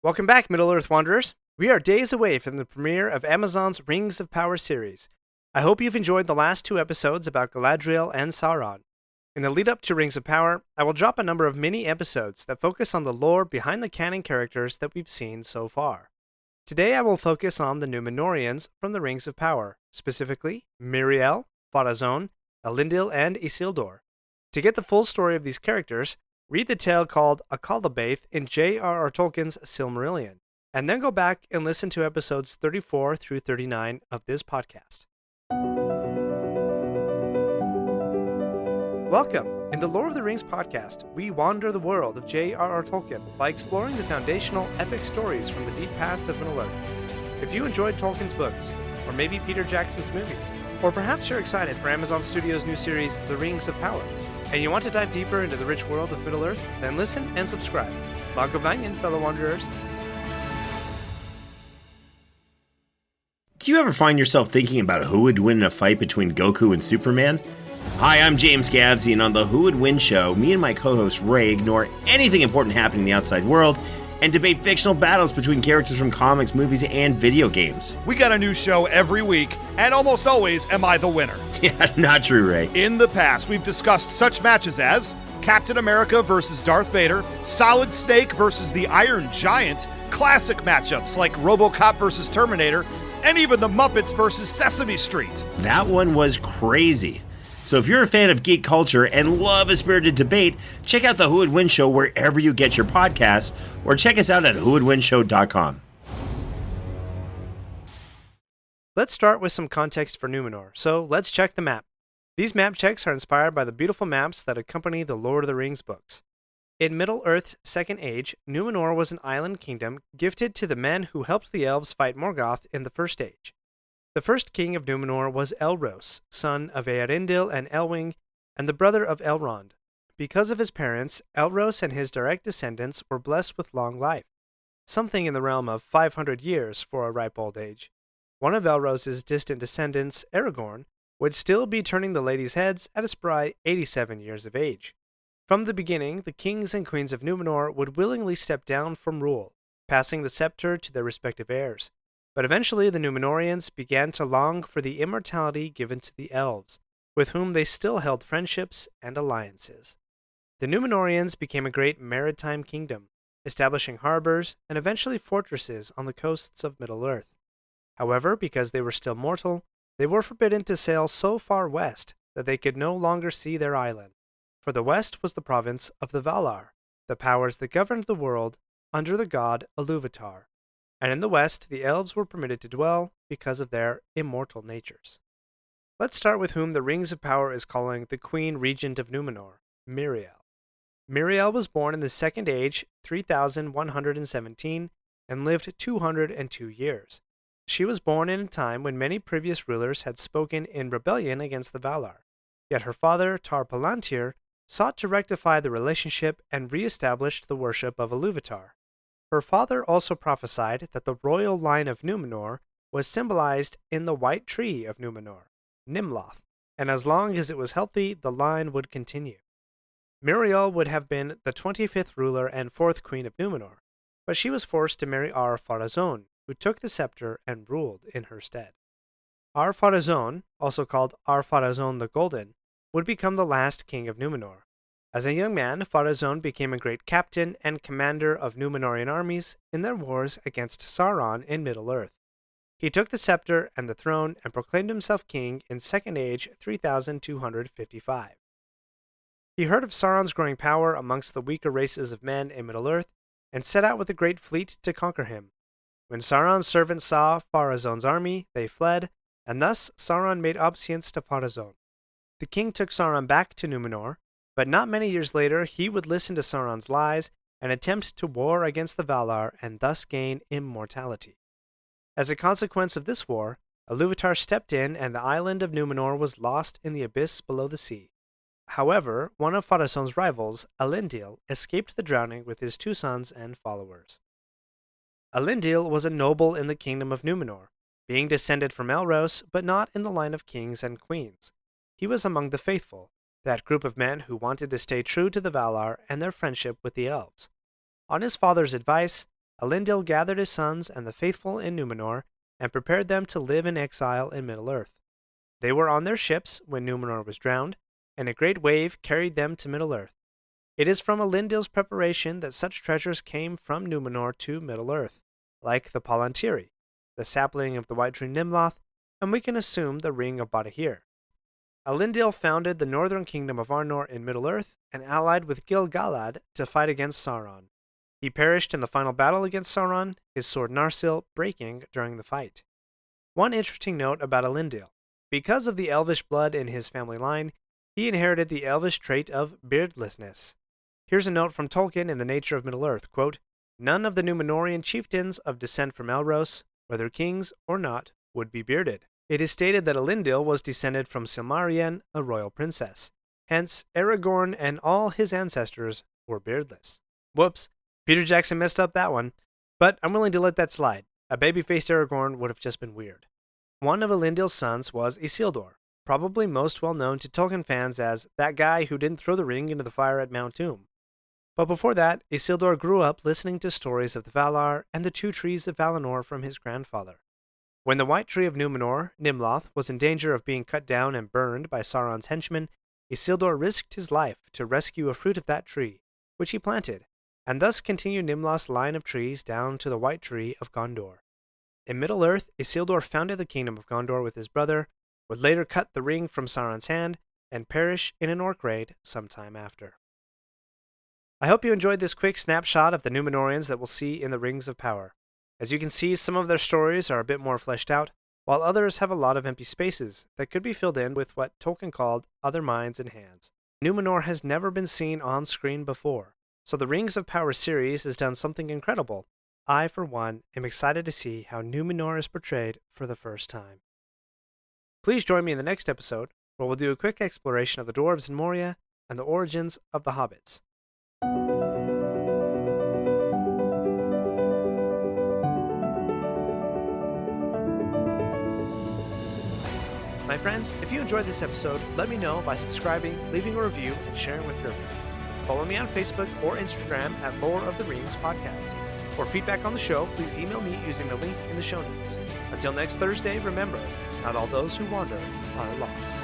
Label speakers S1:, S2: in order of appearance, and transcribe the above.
S1: Welcome back, Middle-earth Wanderers. We are days away from the premiere of Amazon's Rings of Power series. I hope you've enjoyed the last two episodes about Galadriel and Sauron. In the lead-up to Rings of Power, I will drop a number of mini-episodes that focus on the lore behind the canon characters that we've seen so far. Today I will focus on the Númenóreans from the Rings of Power, specifically Míriel, Pharazôn, Elendil, and Isildur. To get the full story of these characters, read the tale called A Caldabaith in J.R.R. Tolkien's Silmarillion, and then go back and listen to episodes 34 through 39 of this podcast. Welcome! In the Lord of the Rings podcast, we wander the world of J.R.R. Tolkien by exploring the foundational epic stories from the deep past of Middle-earth. If you enjoyed Tolkien's books, or maybe Peter Jackson's movies, or perhaps you're excited for Amazon Studios' new series, The Rings of Power, and you want to dive deeper into the rich world of Middle-earth, then listen and subscribe. Bhagavanyan, fellow wanderers.
S2: Do you ever find yourself thinking about who would win in a fight between Goku and Superman? Hi, I'm James Gavsey, and on the Who Would Win show, me and my co-host Ray ignore anything important happening in the outside world and debate fictional battles between characters from comics, movies, and video games.
S3: We got a new show every week, and almost always am I the winner.
S2: Yeah, not true, Ray.
S3: In the past, we've discussed such matches as Captain America versus Darth Vader, Solid Snake versus the Iron Giant, classic matchups like RoboCop versus Terminator, and even the Muppets versus Sesame Street.
S2: That one was crazy. So if you're a fan of geek culture and love a spirited debate, check out the Who Would Win show wherever you get your podcasts, or check us out at whowouldwinshow.com.
S1: Let's start with some context for Númenor, so let's check the map. These map checks are inspired by the beautiful maps that accompany the Lord of the Rings books. In Middle-earth's Second Age, Númenor was an island kingdom gifted to the men who helped the elves fight Morgoth in the First Age. The first king of Númenor was Elros, son of Elendil and Elwing, and the brother of Elrond. Because of his parents, Elros and his direct descendants were blessed with long life, something in the realm of 500 years for a ripe old age. One of Elros's distant descendants, Aragorn, would still be turning the ladies' heads at a spry 87 years of age. From the beginning, the kings and queens of Númenor would willingly step down from rule, passing the scepter to their respective heirs. But eventually the Númenóreans began to long for the immortality given to the elves, with whom they still held friendships and alliances. The Númenóreans became a great maritime kingdom, establishing harbors and eventually fortresses on the coasts of Middle-earth. However, because they were still mortal, they were forbidden to sail so far west that they could no longer see their island, for the west was the province of the Valar, the powers that governed the world under the god Ilúvatar. And in the west, the elves were permitted to dwell because of their immortal natures. Let's start with whom the Rings of Power is calling the Queen Regent of Númenor, Míriel. Míriel was born in the Second Age, 3117, and lived 202 years. She was born in a time when many previous rulers had spoken in rebellion against the Valar, yet her father, Tar-Palantir, sought to rectify the relationship and re-established the worship of Ilúvatar. Her father also prophesied that the royal line of Númenor was symbolized in the white tree of Númenor, Nimloth, and as long as it was healthy, the line would continue. Míriel would have been the 25th ruler and 4th queen of Númenor, but she was forced to marry Pharazôn, who took the scepter and ruled in her stead. Pharazôn, also called Pharazôn the Golden, would become the last king of Númenor. As a young man, Pharazôn became a great captain and commander of Númenórean armies in their wars against Sauron in Middle-earth. He took the scepter and the throne and proclaimed himself king in Second Age 3255. He heard of Sauron's growing power amongst the weaker races of men in Middle-earth and set out with a great fleet to conquer him. When Sauron's servants saw Pharazôn's army, they fled, and thus Sauron made obeisance to Pharazôn. The king took Sauron back to Númenor, but not many years later he would listen to Sauron's lies and attempt to war against the Valar and thus gain immortality. As a consequence of this war, Ilúvatar stepped in and the island of Númenor was lost in the abyss below the sea. However, one of Pharazôn's rivals, Elendil, escaped the drowning with his 2 sons and followers. Elendil was a noble in the kingdom of Númenor, being descended from Elros, but not in the line of kings and queens. He was among the faithful, that group of men who wanted to stay true to the Valar and their friendship with the elves. On his father's advice, Elendil gathered his sons and the faithful in Númenor and prepared them to live in exile in Middle-earth. They were on their ships when Númenor was drowned, and a great wave carried them to Middle-earth. It is from Elendil's preparation that such treasures came from Númenor to Middle-earth, like the Palantiri, the sapling of the white tree Nimloth, and we can assume the ring of Badahir. Elendil founded the northern kingdom of Arnor in Middle-earth and allied with Gil-galad to fight against Sauron. He perished in the final battle against Sauron, his sword Narsil breaking during the fight. One interesting note about Elendil. Because of the elvish blood in his family line, he inherited the elvish trait of beardlessness. Here's a note from Tolkien in The Nature of Middle-earth, quote, "None of the Númenórean chieftains of descent from Elros, whether kings or not, would be bearded." It is stated that Elendil was descended from Silmarien, a royal princess. Hence, Aragorn and all his ancestors were beardless. Whoops, Peter Jackson messed up that one. But I'm willing to let that slide. A baby-faced Aragorn would have just been weird. One of Elendil's sons was Isildur, probably most well known to Tolkien fans as that guy who didn't throw the ring into the fire at Mount Doom. But before that, Isildur grew up listening to stories of the Valar and the two trees of Valinor from his grandfather. When the White Tree of Númenor, Nimloth, was in danger of being cut down and burned by Sauron's henchmen, Isildur risked his life to rescue a fruit of that tree, which he planted, and thus continued Nimloth's line of trees down to the White Tree of Gondor. In Middle-earth, Isildur founded the kingdom of Gondor with his brother, would later cut the ring from Sauron's hand, and perish in an orc raid sometime after. I hope you enjoyed this quick snapshot of the Númenóreans that we'll see in the Rings of Power. As you can see, some of their stories are a bit more fleshed out, while others have a lot of empty spaces that could be filled in with what Tolkien called other minds and hands. Númenor has never been seen on screen before, so the Rings of Power series has done something incredible. I, for one, am excited to see how Númenor is portrayed for the first time. Please join me in the next episode, where we'll do a quick exploration of the dwarves in Moria and the origins of the hobbits. My friends, if you enjoyed this episode, let me know by subscribing, leaving a review, and sharing with your friends. Follow me on Facebook or Instagram at Lore of the Rings Podcast. For feedback on the show, please email me using the link in the show notes. Until next Thursday, remember, not all those who wander are lost.